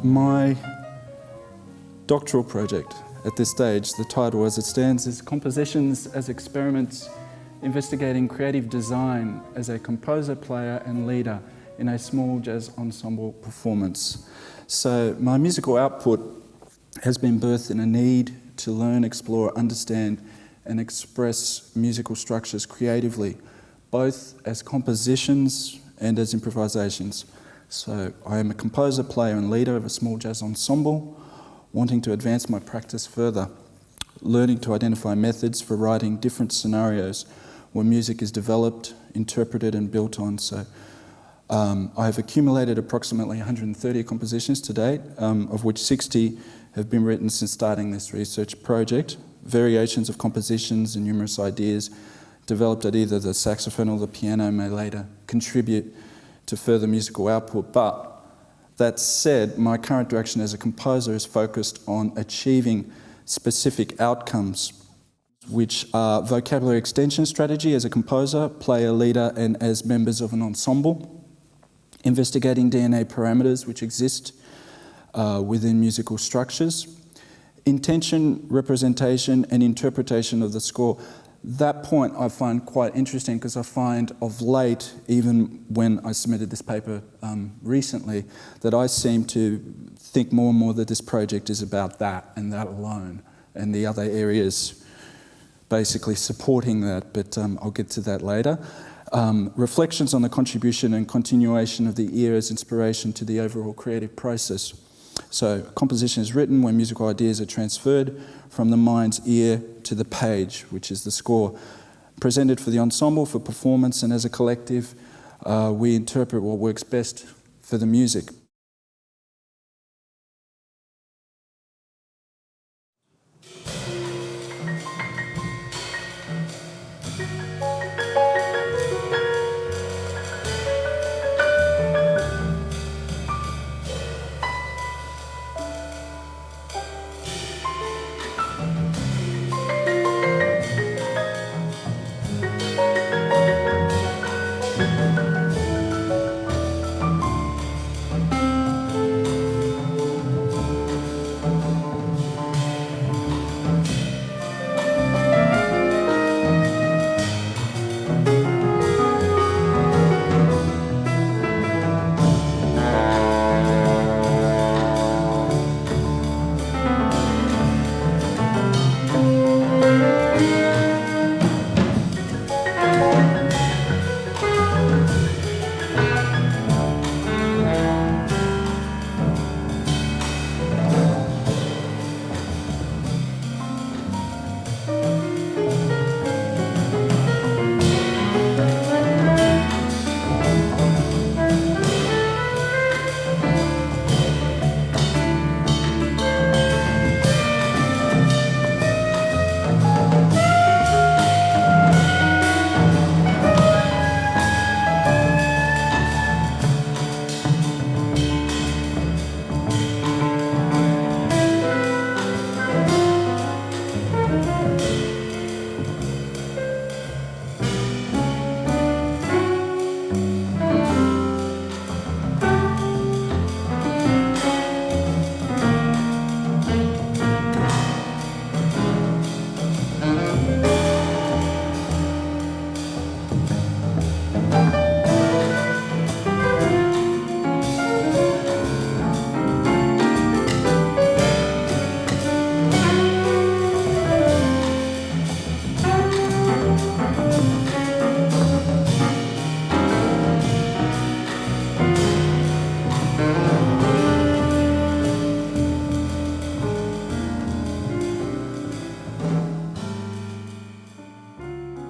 My doctoral project at this stage, the title as it stands, is Compositions as Experiments Investigating Creative Design as a Composer, Player and Leader in a Small Jazz Ensemble Performance. So my musical output has been birthed in a need to learn, explore, understand and express musical structures creatively, both as compositions and as improvisations. So I am a composer, player and leader of a small jazz ensemble, wanting to advance my practice further, learning to identify methods for writing different scenarios where music is developed, interpreted and built on. So I have accumulated approximately 130 compositions to date, of which 60 have been written since starting this research project. Variations of compositions and numerous ideas developed at either the saxophone or the piano may later contribute to further musical output. But that said, my current direction as a composer is focused on achieving specific outcomes, which are vocabulary extension strategy as a composer, player, leader, and as members of an ensemble, investigating DNA parameters which exist within musical structures, intention, representation, and interpretation of the score. That point I find quite interesting because I find of late, even when I submitted this paper recently, that I seem to think more and more that this project is about that and that alone, and the other areas basically supporting that, but I'll get to that later. Reflections on the contribution and continuation of the ear as inspiration to the overall creative process. So composition is written when musical ideas are transferred from the mind's ear to the page, which is the score. Presented for the ensemble for performance, and as a collective, we interpret what works best for the music.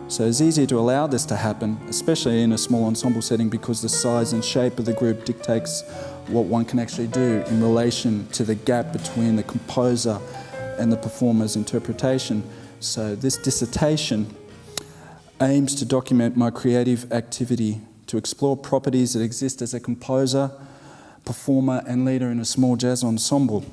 So it's easier to allow this to happen, especially in a small ensemble setting, because the size and shape of the group dictates what one can actually do in relation to the gap between the composer and the performer's interpretation. So this dissertation aims to document my creative activity, to explore properties that exist as a composer, performer and leader in a small jazz ensemble.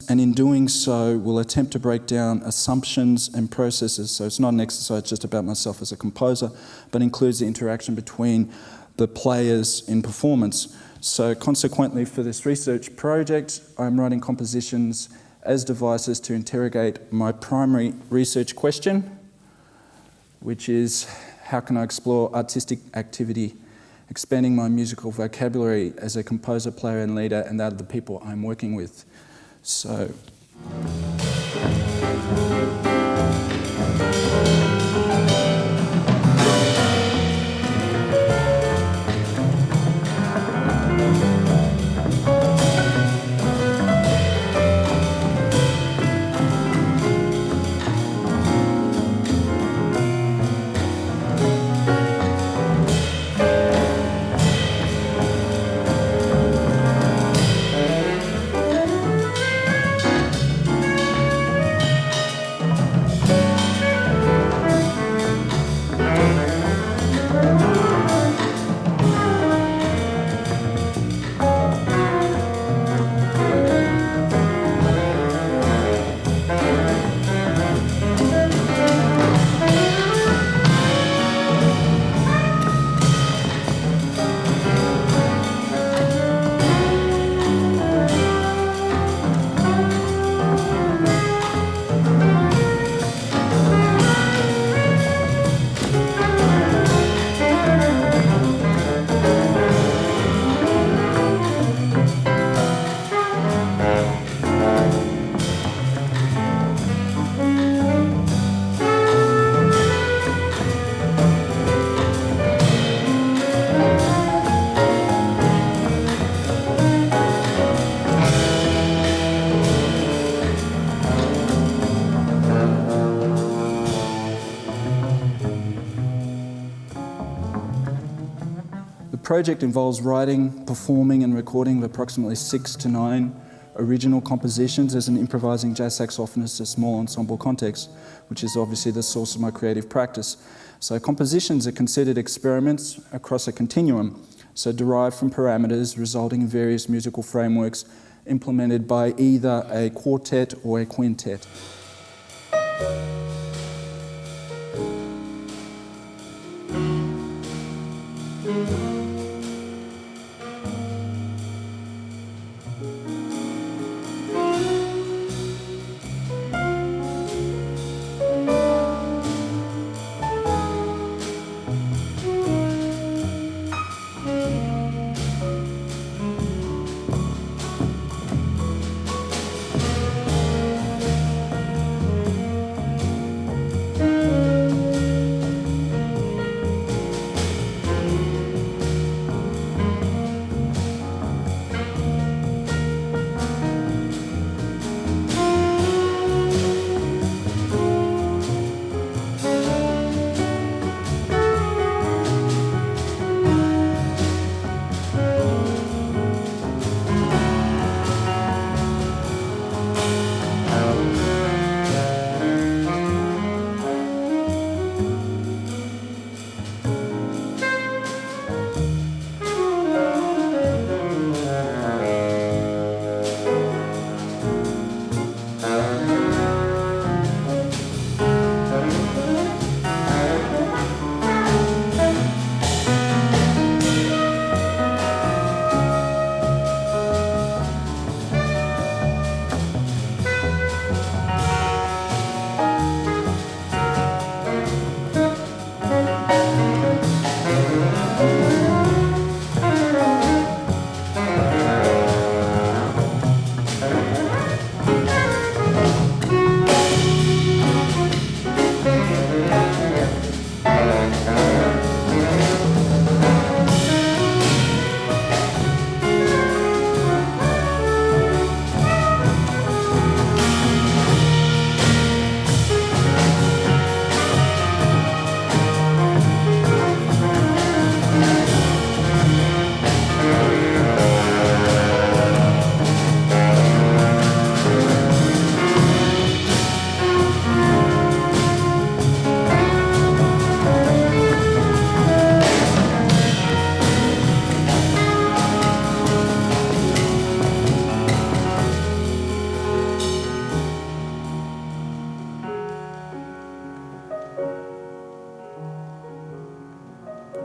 And in doing so, we'll attempt to break down assumptions and processes. So it's not an exercise just about myself as a composer, but includes the interaction between the players in performance So consequently, for this research project, I'm writing compositions as devices to interrogate my primary research question, which is how can I explore artistic activity, expanding my musical vocabulary as a composer, player and leader, and that of the people I'm working with. So. The project involves writing, performing and recording of approximately 6 to 9 original compositions as an improvising jazz saxophonist in a small ensemble context, which is obviously the source of my creative practice. So compositions are considered experiments across a continuum, so derived from parameters resulting in various musical frameworks implemented by either a quartet or a quintet.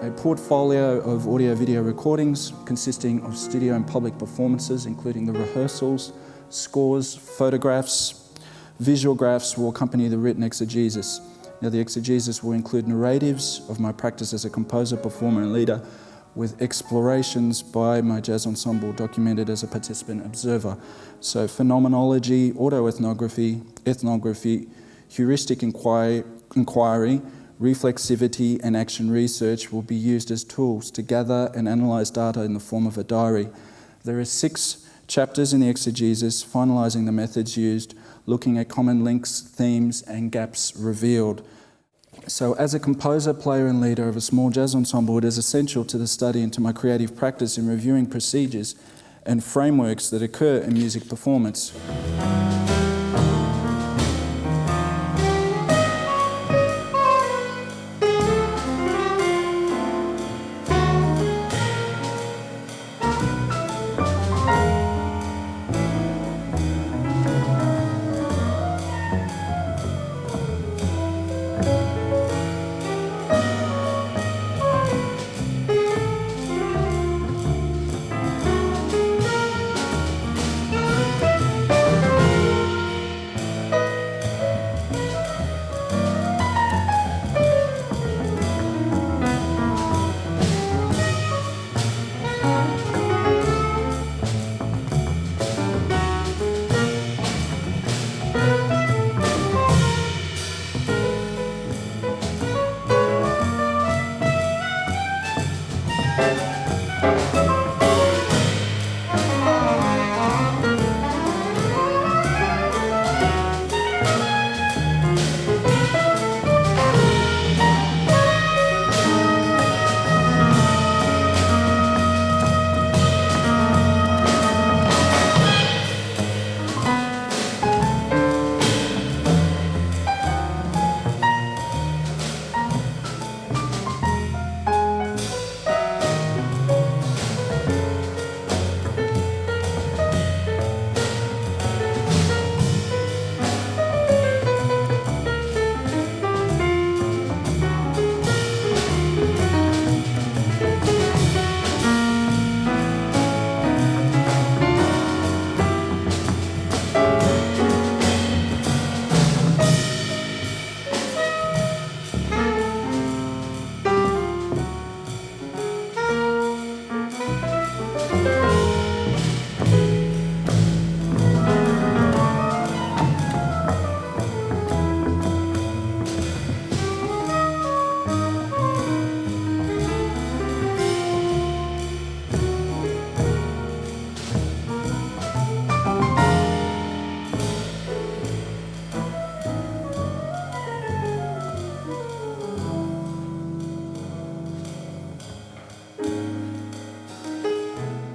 a portfolio of audio-video recordings consisting of studio and public performances, including the rehearsals, scores, photographs. Visual graphs will accompany the written exegesis. Now, the exegesis will include narratives of my practice as a composer, performer and leader, with explorations by my jazz ensemble documented as a participant observer. So phenomenology, autoethnography, ethnography, heuristic inquiry, reflexivity and action research will be used as tools to gather and analyse data in the form of a diary. There are 6 chapters in the exegesis, finalising the methods used, looking at common links, themes and gaps revealed. So as a composer, player and leader of a small jazz ensemble, it is essential to the study and to my creative practice in reviewing procedures and frameworks that occur in music performance.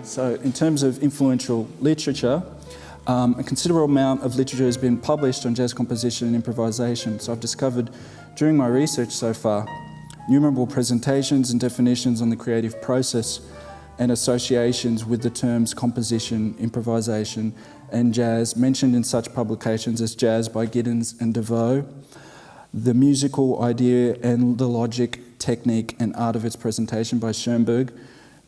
So in terms of influential literature, a considerable amount of literature has been published on jazz composition and improvisation. So I've discovered during my research so far innumerable presentations and definitions on the creative process and associations with the terms composition, improvisation and jazz mentioned in such publications as Jazz by Giddens and DeVoe, The Musical Idea and the Logic, Technique and Art of its Presentation by Schoenberg,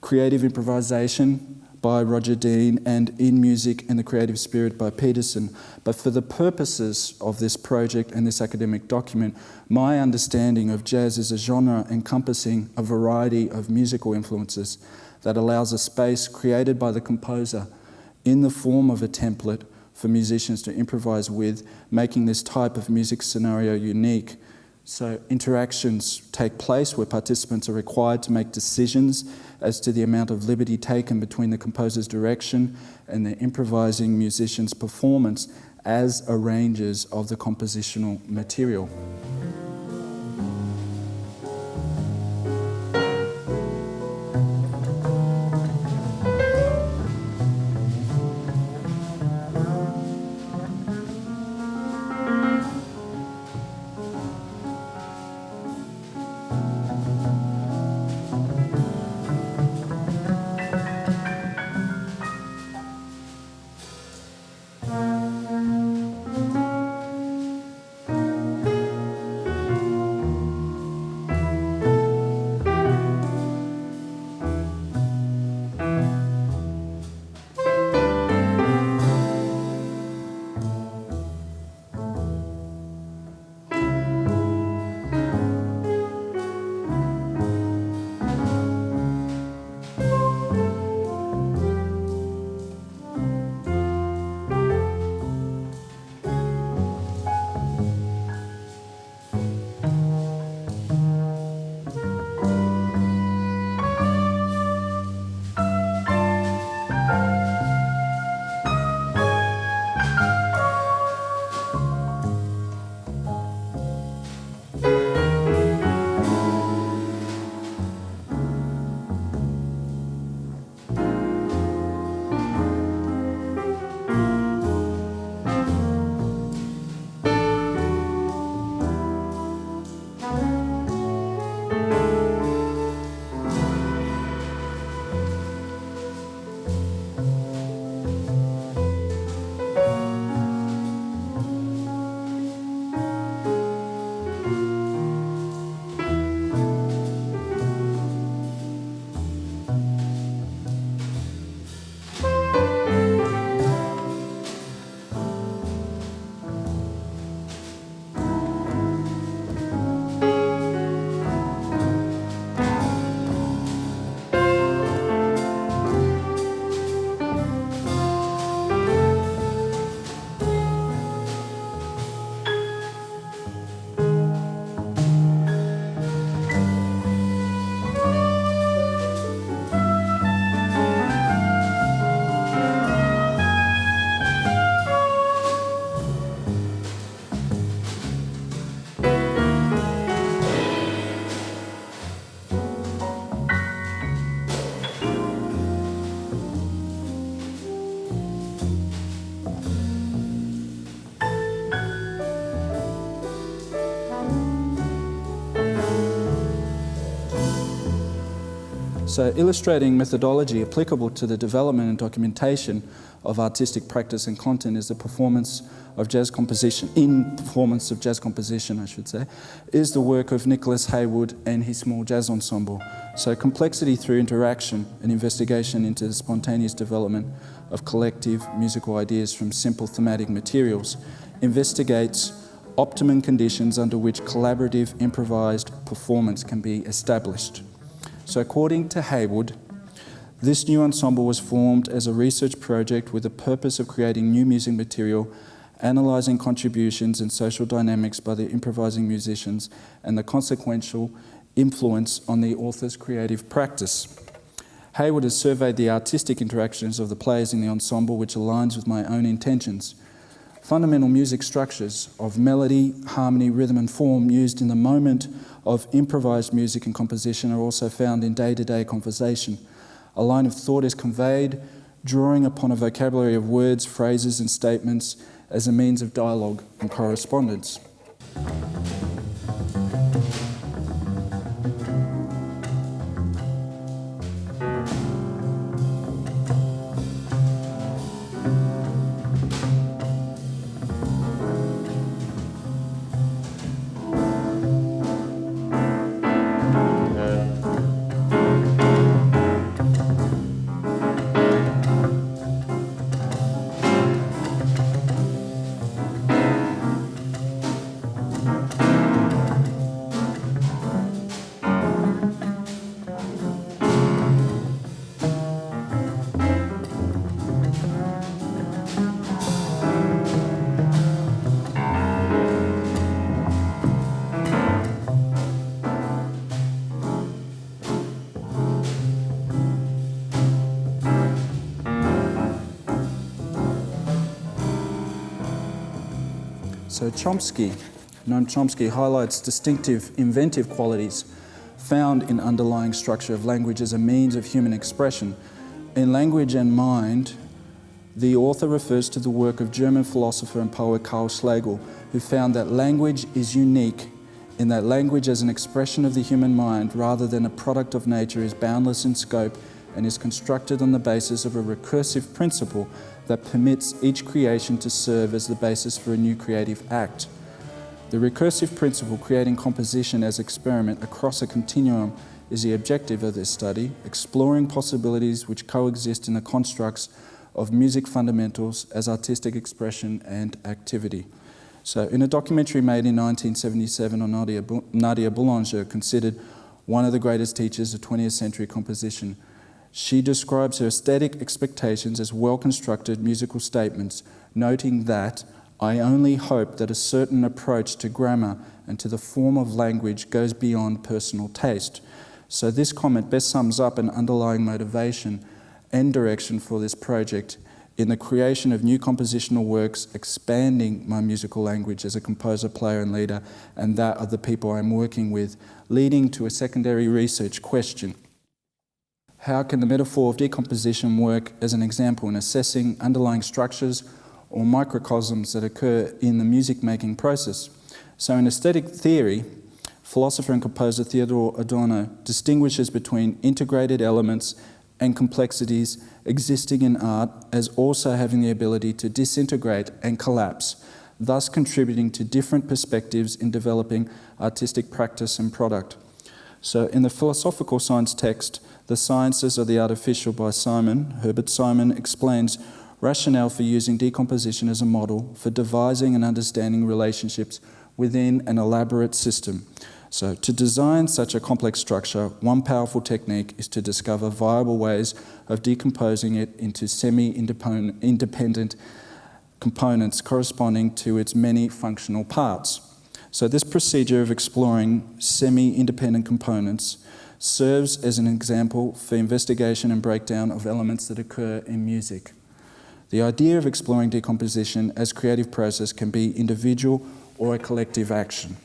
Creative Improvisation by Roger Dean, and In Music and the Creative Spirit by Peterson. But for the purposes of this project and this academic document, my understanding of jazz is a genre encompassing a variety of musical influences that allows a space created by the composer in the form of a template for musicians to improvise with, making this type of music scenario unique. So interactions take place where participants are required to make decisions as to the amount of liberty taken between the composer's direction and the improvising musician's performance as arrangers of the compositional material. So illustrating methodology applicable to the development and documentation of artistic practice and content is the performance of jazz composition, I should say, is the work of Nicholas Haywood and his small jazz ensemble. So complexity through interaction and investigation into the spontaneous development of collective musical ideas from simple thematic materials investigates optimum conditions under which collaborative improvised performance can be established. So according to Haywood, this new ensemble was formed as a research project with the purpose of creating new music material, analysing contributions and social dynamics by the improvising musicians and the consequential influence on the author's creative practice. Haywood has surveyed the artistic interactions of the players in the ensemble, which aligns with my own intentions. Fundamental music structures of melody, harmony, rhythm and form used in the moment of improvised music and composition are also found in day-to-day conversation. A line of thought is conveyed, drawing upon a vocabulary of words, phrases and statements as a means of dialogue and correspondence. So Noam Chomsky highlights distinctive inventive qualities found in underlying structure of language as a means of human expression. In Language and Mind, the author refers to the work of German philosopher and poet Karl Schlegel, who found that language is unique in that language as an expression of the human mind rather than a product of nature is boundless in scope and is constructed on the basis of a recursive principle that permits each creation to serve as the basis for a new creative act. The recursive principle creating composition as experiment across a continuum is the objective of this study, exploring possibilities which coexist in the constructs of music fundamentals as artistic expression and activity. So in a documentary made in 1977 on Nadia Boulanger, considered one of the greatest teachers of 20th century composition, she describes her aesthetic expectations as well-constructed musical statements, noting that I only hope that a certain approach to grammar and to the form of language goes beyond personal taste. So this comment best sums up an underlying motivation and direction for this project in the creation of new compositional works, expanding my musical language as a composer, player and leader, and that of the people I'm working with, leading to a secondary research question. How can the metaphor of decomposition work as an example in assessing underlying structures or microcosms that occur in the music-making process? So in aesthetic theory, philosopher and composer Theodor Adorno distinguishes between integrated elements and complexities existing in art as also having the ability to disintegrate and collapse, thus contributing to different perspectives in developing artistic practice and product. So in the philosophical science text, The Sciences of the Artificial by Herbert Simon explains rationale for using decomposition as a model for devising and understanding relationships within an elaborate system. So to design such a complex structure, one powerful technique is to discover viable ways of decomposing it into semi-independent components corresponding to its many functional parts. So this procedure of exploring semi-independent components serves as an example for investigation and breakdown of elements that occur in music. The idea of exploring decomposition as creative process can be individual or a collective action.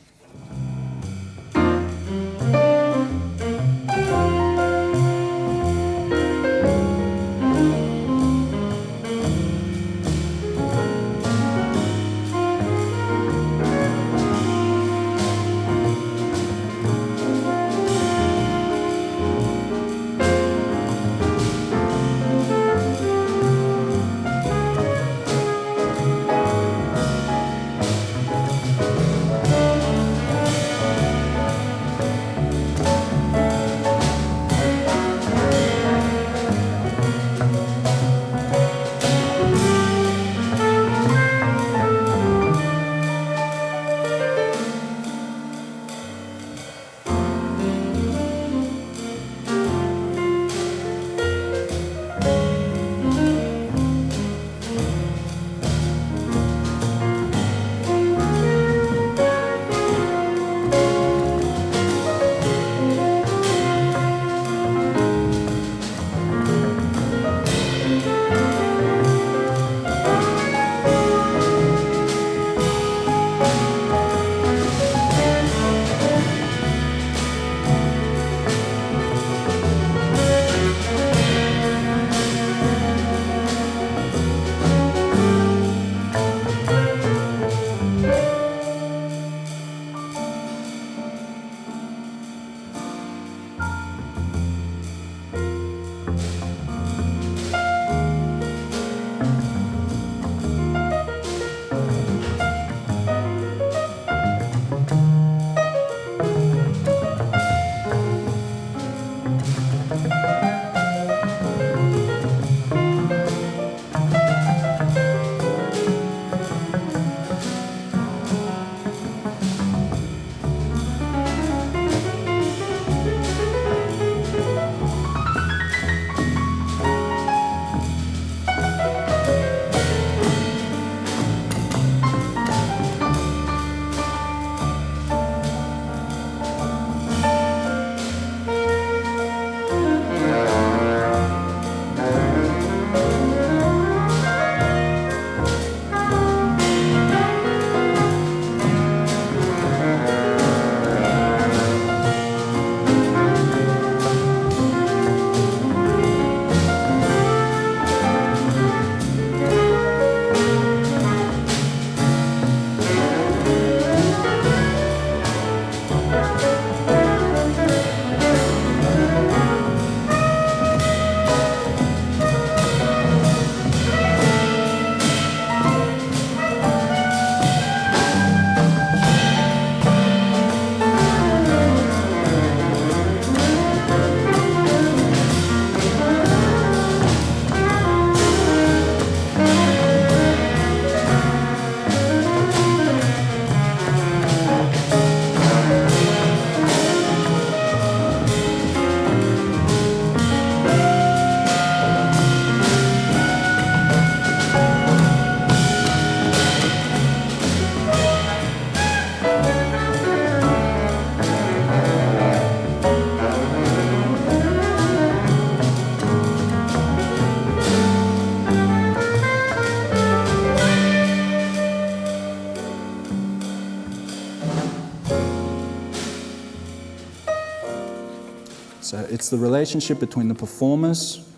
So it's the relationship between the performers,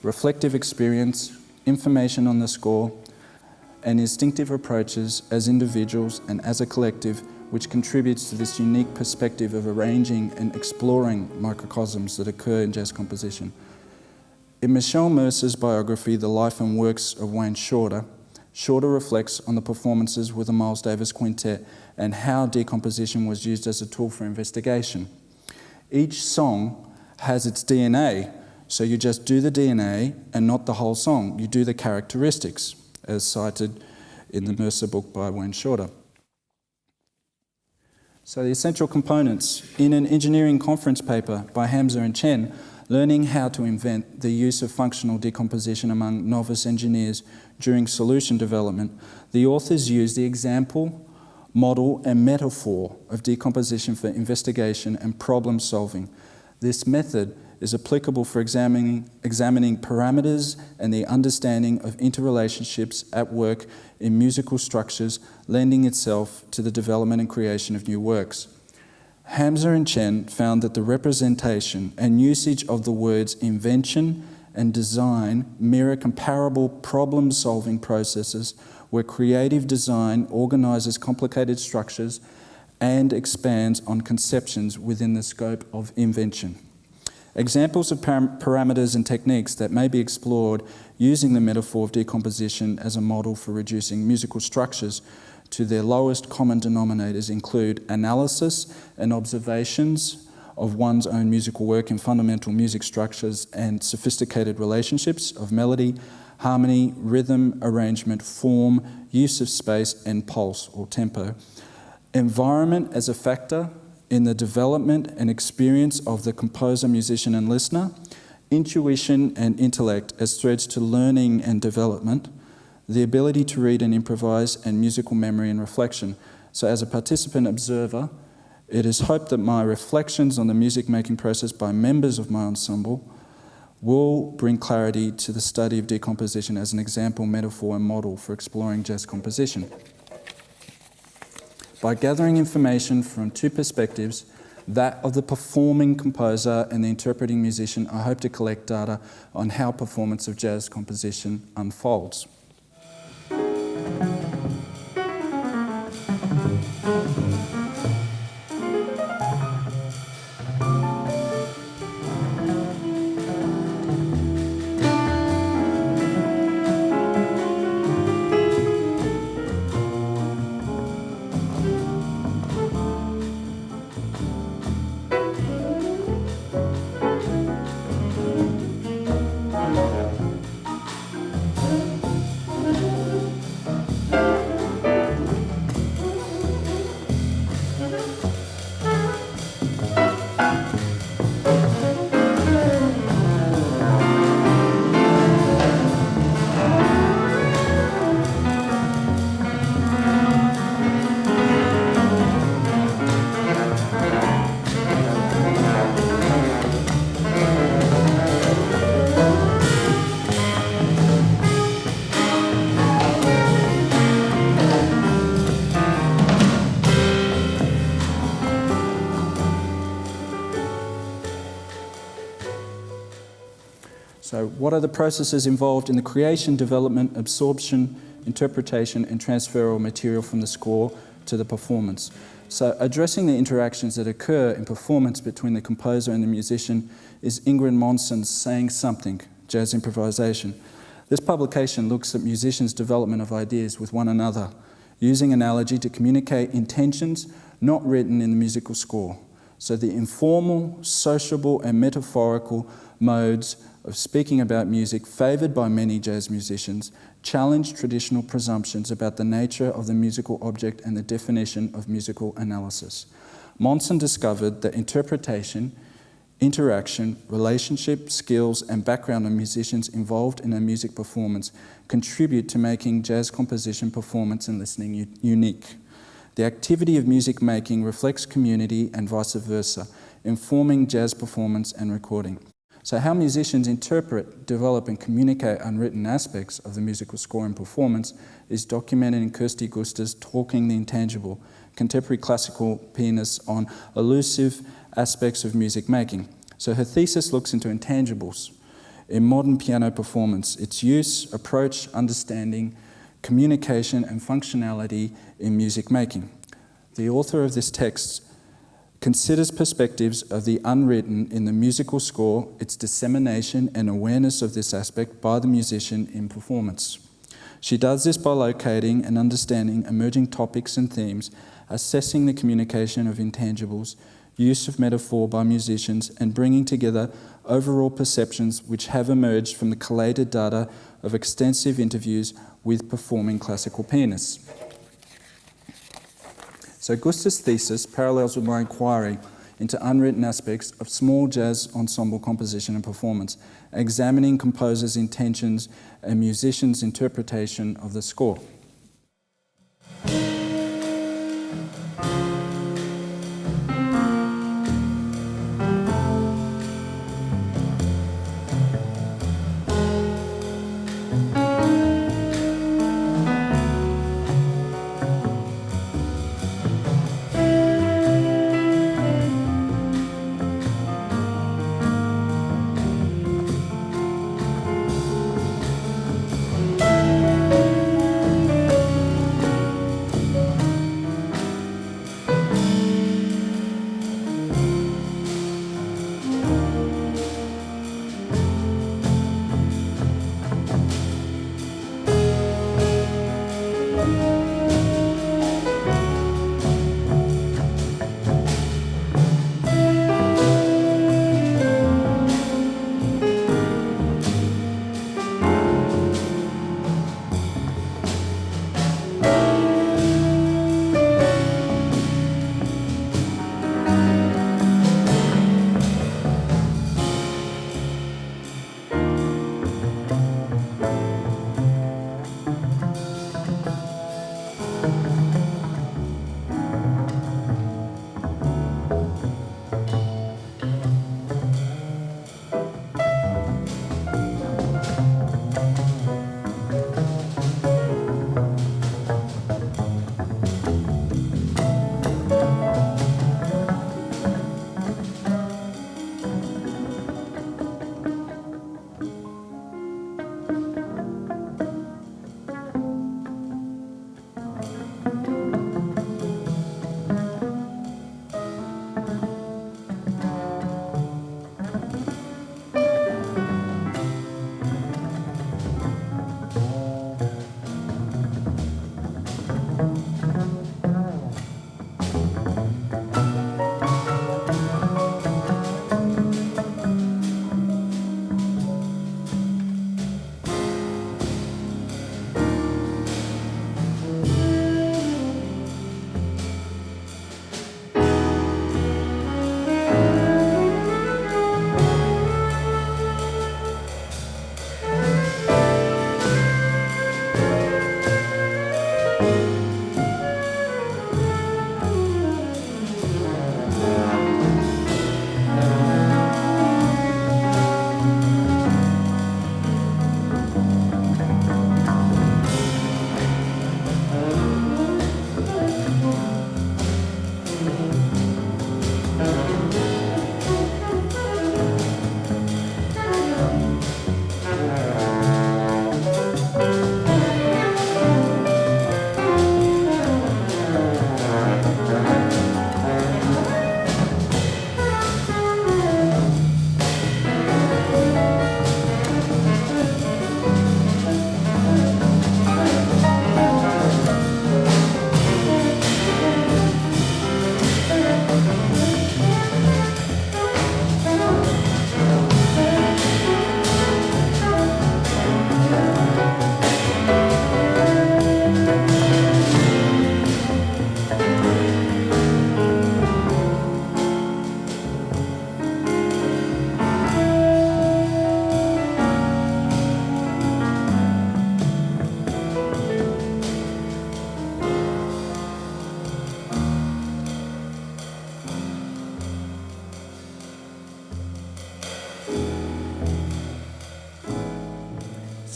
reflective experience, information on the score, and instinctive approaches as individuals and as a collective, which contributes to this unique perspective of arranging and exploring microcosms that occur in jazz composition. In Michelle Mercer's biography, The Life and Works of Wayne Shorter, Shorter reflects on the performances with the Miles Davis Quintet and how decomposition was used as a tool for investigation. Each song has its DNA, so you just do the DNA and not the whole song. You do the characteristics, as cited in the Mercer book by Wayne Shorter. So the essential components. In an engineering conference paper by Hamza and Chen, Learning How to Invent the Use of Functional Decomposition Among Novice Engineers During Solution Development, the authors use the example, model and metaphor of decomposition for investigation and problem solving. This method is applicable for examining parameters and the understanding of interrelationships at work in musical structures, lending itself to the development and creation of new works. Hamza and Chen found that the representation and usage of the words invention and design mirror comparable problem-solving processes where creative design organises complicated structures and expands on conceptions within the scope of invention. Examples of parameters and techniques that may be explored using the metaphor of decomposition as a model for reducing musical structures to their lowest common denominators include analysis and observations of one's own musical work in fundamental music structures and sophisticated relationships of melody, harmony, rhythm, arrangement, form, use of space, and pulse or tempo. Environment as a factor in the development and experience of the composer, musician, and listener. Intuition and intellect as threads to learning and development. The ability to read and improvise, and musical memory and reflection. So as a participant observer, it is hoped that my reflections on the music-making process by members of my ensemble will bring clarity to the study of decomposition as an example, metaphor, and model for exploring jazz composition. By gathering information from two perspectives, that of the performing composer and the interpreting musician, I hope to collect data on how performance of jazz composition unfolds. So what are the processes involved in the creation, development, absorption, interpretation and transfer of material from the score to the performance? So addressing the interactions that occur in performance between the composer and the musician is Ingrid Monson's Saying Something, Jazz Improvisation. This publication looks at musicians' development of ideas with one another, using analogy to communicate intentions not written in the musical score. So the informal, sociable and metaphorical modes of speaking about music favoured by many jazz musicians challenge traditional presumptions about the nature of the musical object and the definition of musical analysis. Monson discovered that interpretation, interaction, relationship, skills and background of musicians involved in a music performance contribute to making jazz composition, performance and listening unique. The activity of music making reflects community and vice versa, informing jazz performance and recording. So how musicians interpret, develop and communicate unwritten aspects of the musical score and performance is documented in Kirsty Guster's Talking the Intangible, contemporary classical pianist on elusive aspects of music making. So her thesis looks into intangibles in modern piano performance, its use, approach, understanding, communication and functionality in music making. The author of this text considers perspectives of the unwritten in the musical score, its dissemination and awareness of this aspect by the musician in performance. She does this by locating and understanding emerging topics and themes, assessing the communication of intangibles, use of metaphor by musicians, and bringing together overall perceptions which have emerged from the collated data of extensive interviews with performing classical pianists. So Gusta's thesis parallels with my inquiry into unwritten aspects of small jazz ensemble composition and performance, examining composers' intentions and musicians' interpretation of the score.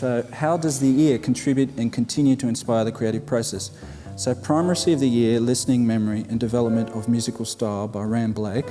So how does the ear contribute and continue to inspire the creative process? So primacy of the ear, listening, memory and development of musical style by Ram Blake,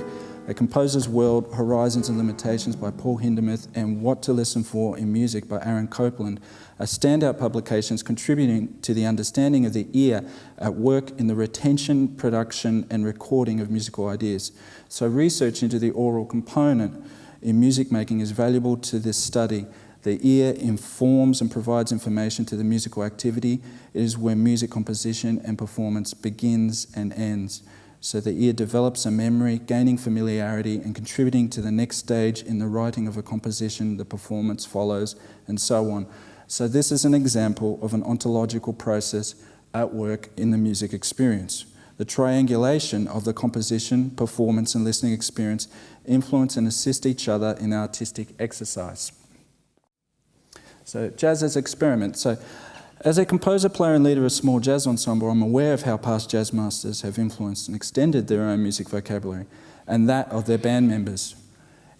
A Composer's World, Horizons and Limitations by Paul Hindemith, and What to Listen For in Music by Aaron Copeland are standout publications contributing to the understanding of the ear at work in the retention, production and recording of musical ideas. So research into the oral component in music making is valuable to this study. The ear informs and provides information to the musical activity. It is where music composition and performance begins and ends. So the ear develops a memory, gaining familiarity and contributing to the next stage in the writing of a composition, the performance follows, and so on. So this is an example of an ontological process at work in the music experience. The triangulation of the composition, performance and listening experience influence and assist each other in artistic exercise. So jazz as experiment. So as a composer, player and leader of a small jazz ensemble, I'm aware of how past jazz masters have influenced and extended their own music vocabulary and that of their band members.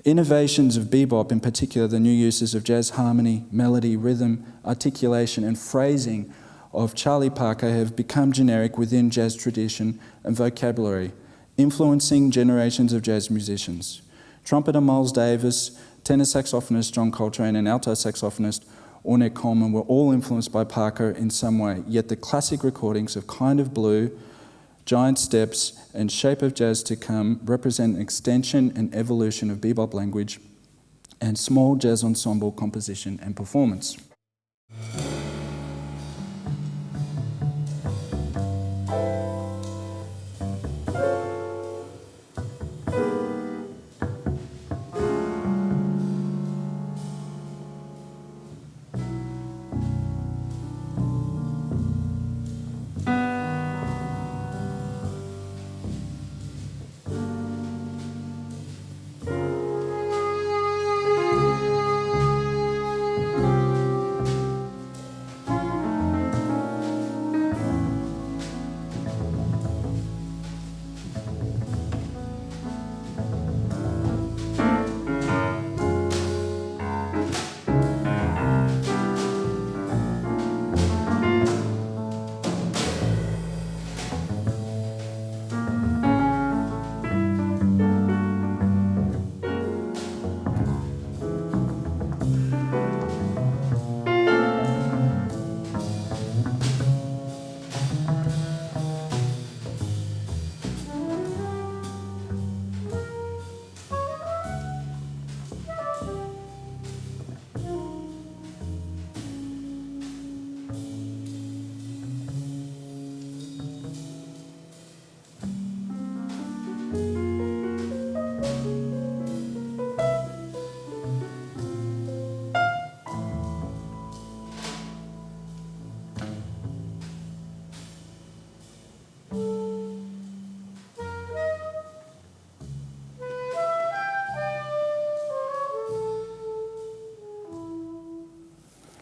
Innovations of bebop, in particular the new uses of jazz harmony, melody, rhythm, articulation and phrasing of Charlie Parker have become generic within jazz tradition and vocabulary, influencing generations of jazz musicians. Trumpeter Miles Davis, tenor saxophonist John Coltrane and alto saxophonist Ornette Coleman were all influenced by Parker in some way, yet the classic recordings of Kind of Blue, Giant Steps and Shape of Jazz to Come represent an extension and evolution of bebop language and small jazz ensemble composition and performance.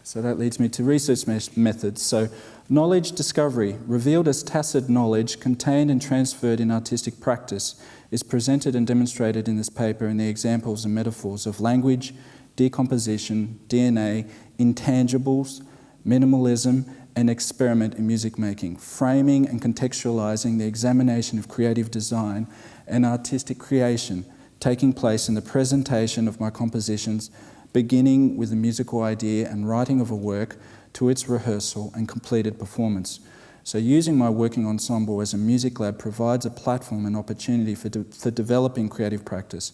So that leads me to research methods. So knowledge discovery, revealed as tacit knowledge contained and transferred in artistic practice, is presented and demonstrated in this paper in the examples and metaphors of language, decomposition, DNA, intangibles, minimalism, and experiment in music making, framing and contextualizing the examination of creative design and artistic creation taking place in the presentation of my compositions, beginning with the musical idea and writing of a work to its rehearsal and completed performance. So using my working ensemble as a music lab provides a platform and opportunity for developing creative practice,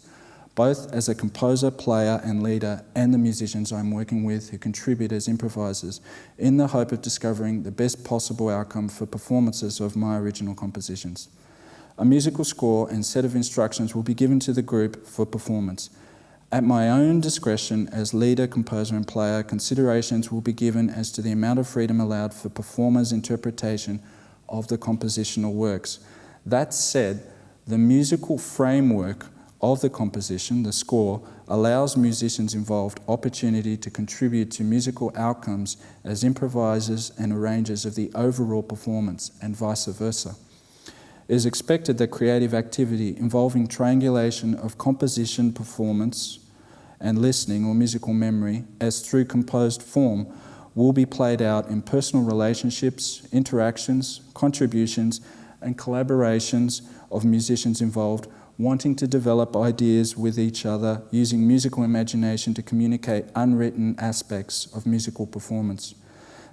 both as a composer, player and leader and the musicians I'm working with who contribute as improvisers in the hope of discovering the best possible outcome for performances of my original compositions. A musical score and set of instructions will be given to the group for performance. At my own discretion as leader, composer and player, considerations will be given as to the amount of freedom allowed for performers' interpretation of the compositional works. That said, the musical framework of the composition, the score, allows musicians involved opportunity to contribute to musical outcomes as improvisers and arrangers of the overall performance and vice versa. It is expected that creative activity involving triangulation of composition, performance, and listening or musical memory as through composed form will be played out in personal relationships, interactions, contributions, and collaborations of musicians involved wanting to develop ideas with each other, using musical imagination to communicate unwritten aspects of musical performance.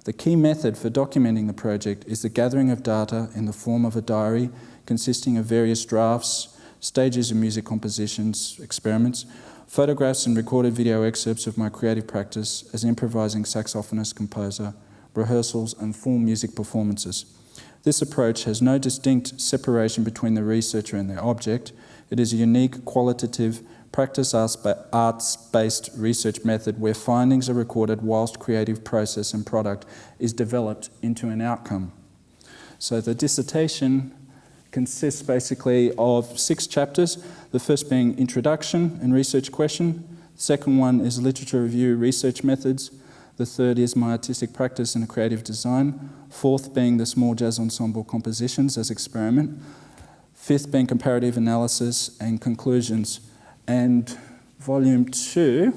The key method for documenting the project is the gathering of data in the form of a diary consisting of various drafts, stages of music compositions, experiments, photographs and recorded video excerpts of my creative practice as improvising saxophonist composer, rehearsals and full music performances. This approach has no distinct separation between the researcher and the object. It is a unique, qualitative, practice arts-based research method where findings are recorded whilst creative process and product is developed into an outcome. So the dissertation consists basically of 6 chapters, the first being introduction and research question, the second one is literature review, research methods, the third is my artistic practice and creative design, fourth being the small jazz ensemble compositions as experiment, fifth being comparative analysis and conclusions. And volume 2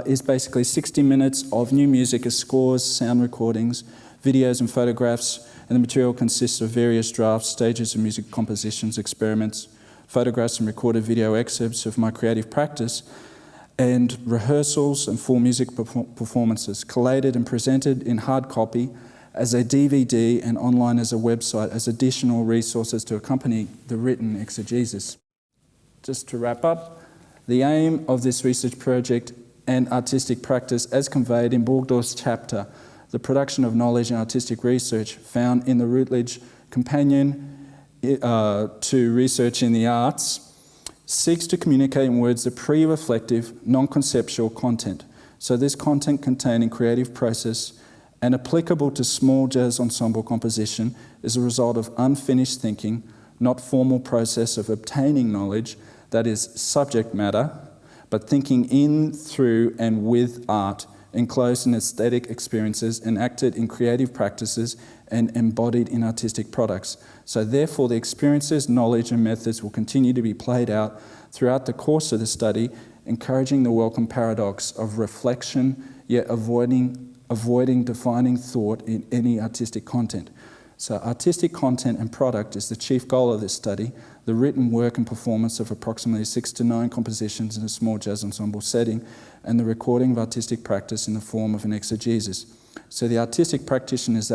is basically 60 minutes of new music as scores, sound recordings, videos and photographs, and the material consists of various drafts, stages of music compositions, experiments, photographs and recorded video excerpts of my creative practice, and rehearsals and full music performances, collated and presented in hard copy as a DVD and online as a website as additional resources to accompany the written exegesis. Just to wrap up, the aim of this research project and artistic practice as conveyed in Borgdorf's chapter, the production of knowledge and artistic research found in the Routledge Companion to Research in the Arts, seeks to communicate in words the pre-reflective, non-conceptual content. So this content containing creative process and applicable to small jazz ensemble composition is a result of unfinished thinking, not formal process of obtaining knowledge, that is subject matter, but thinking in, through and with art, enclosed in aesthetic experiences, enacted in creative practices and embodied in artistic products. So therefore the experiences, knowledge and methods will continue to be played out throughout the course of the study, encouraging the welcome paradox of reflection, yet avoiding defining thought in any artistic content. So artistic content and product is the chief goal of this study, the written work and performance of approximately 6 to 9 compositions in a small jazz ensemble setting, and the recording of artistic practice in the form of an exegesis. So the artistic practitioner's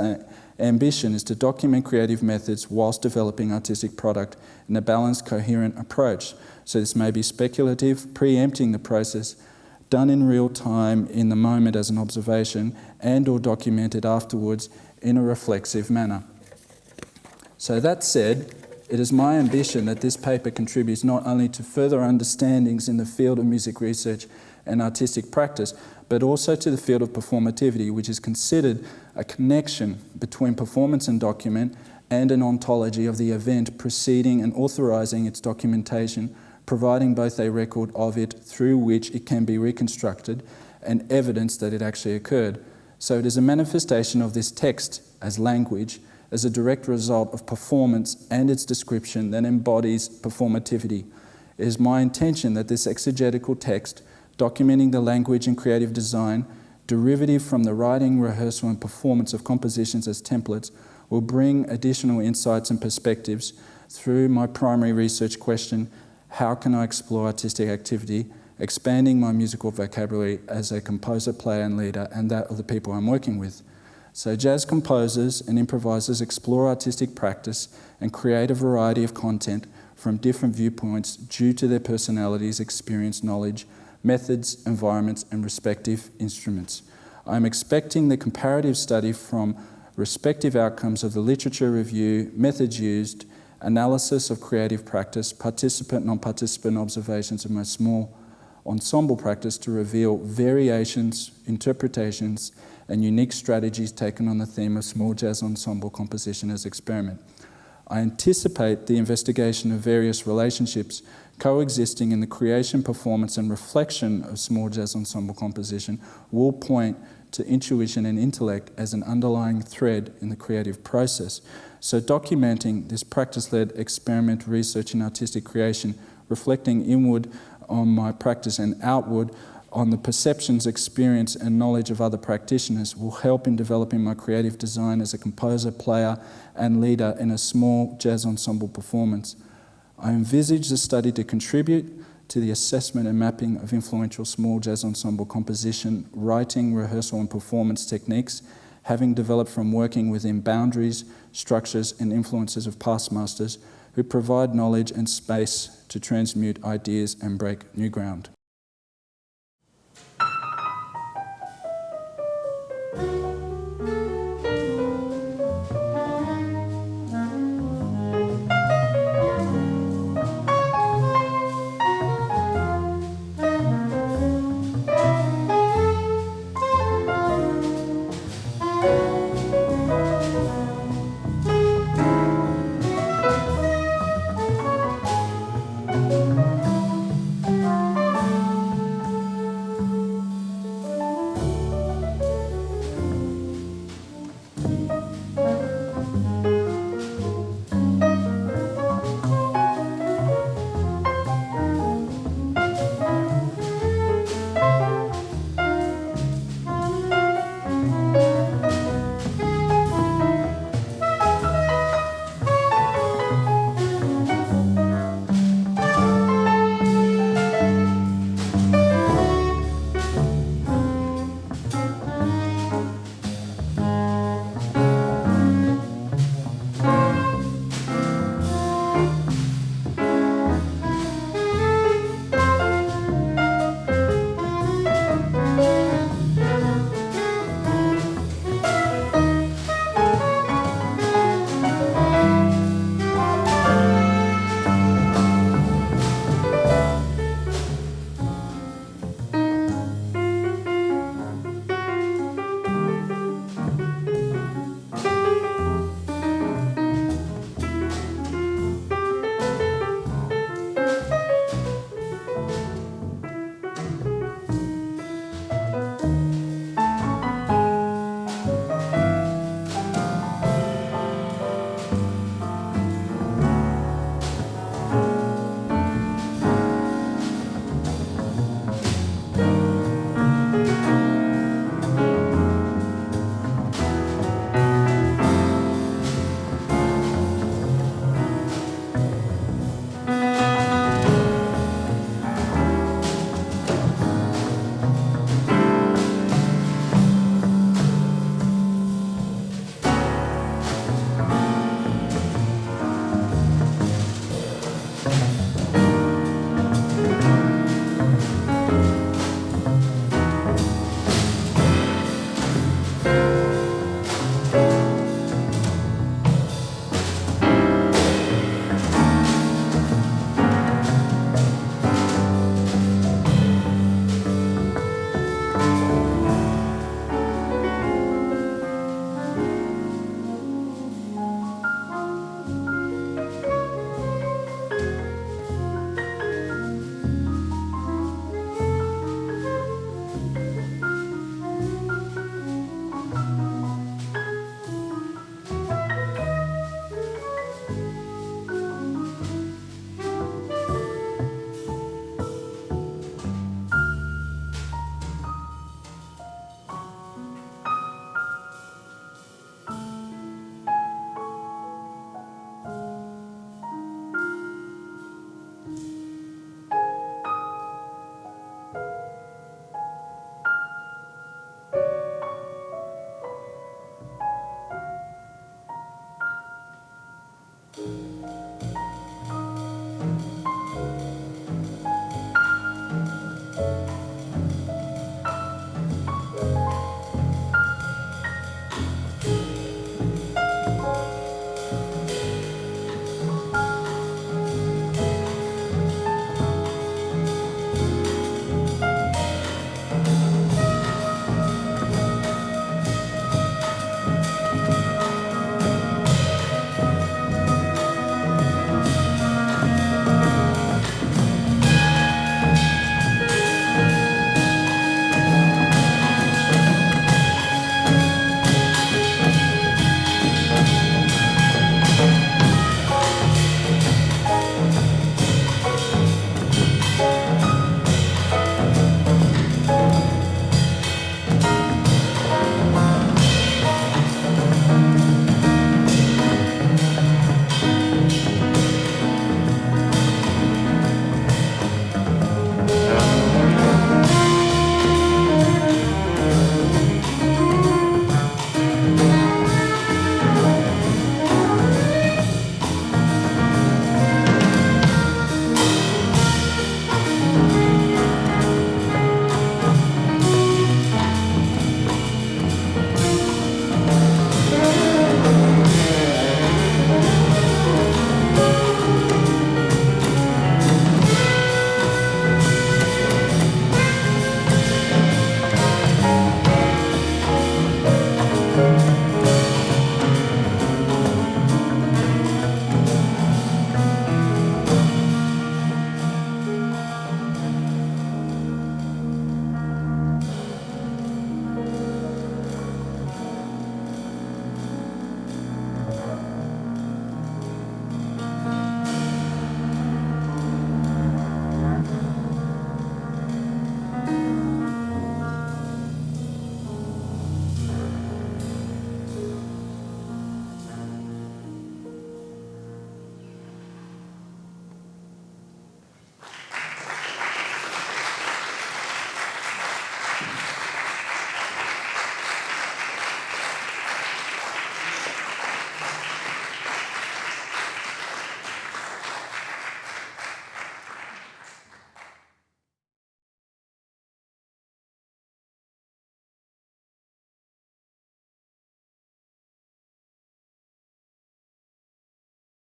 ambition is to document creative methods whilst developing artistic product in a balanced, coherent approach. So this may be speculative, preempting the process, done in real time in the moment as an observation, and or documented afterwards in a reflexive manner. So that said, it is my ambition that this paper contributes not only to further understandings in the field of music research and artistic practice, but also to the field of performativity, which is considered a connection between performance and document and an ontology of the event preceding and authorizing its documentation, providing both a record of it through which it can be reconstructed and evidence that it actually occurred. So it is a manifestation of this text as language, as a direct result of performance and its description that embodies performativity. It is my intention that this exegetical text, documenting the language and creative design, derivative from the writing, rehearsal and performance of compositions as templates, will bring additional insights and perspectives through my primary research question, how can I explore artistic activity, expanding my musical vocabulary as a composer, player and leader, and that of the people I'm working with. So jazz composers and improvisers explore artistic practice and create a variety of content from different viewpoints due to their personalities, experience, knowledge, methods, environments, and respective instruments. I'm expecting the comparative study from respective outcomes of the literature review, methods used, analysis of creative practice, participant, non-participant observations of my small ensemble practice to reveal variations, interpretations, and unique strategies taken on the theme of small jazz ensemble composition as experiment. I anticipate the investigation of various relationships coexisting in the creation, performance, and reflection of small jazz ensemble composition will point to intuition and intellect as an underlying thread in the creative process. So documenting this practice-led experiment research in artistic creation, reflecting inward on my practice and outward on the perceptions, experience and knowledge of other practitioners will help in developing my creative design as a composer, player and leader in a small jazz ensemble performance. I envisage the study to contribute to the assessment and mapping of influential small jazz ensemble composition, writing, rehearsal and performance techniques, having developed from working within boundaries, structures and influences of past masters who provide knowledge and space to transmute ideas and break new ground.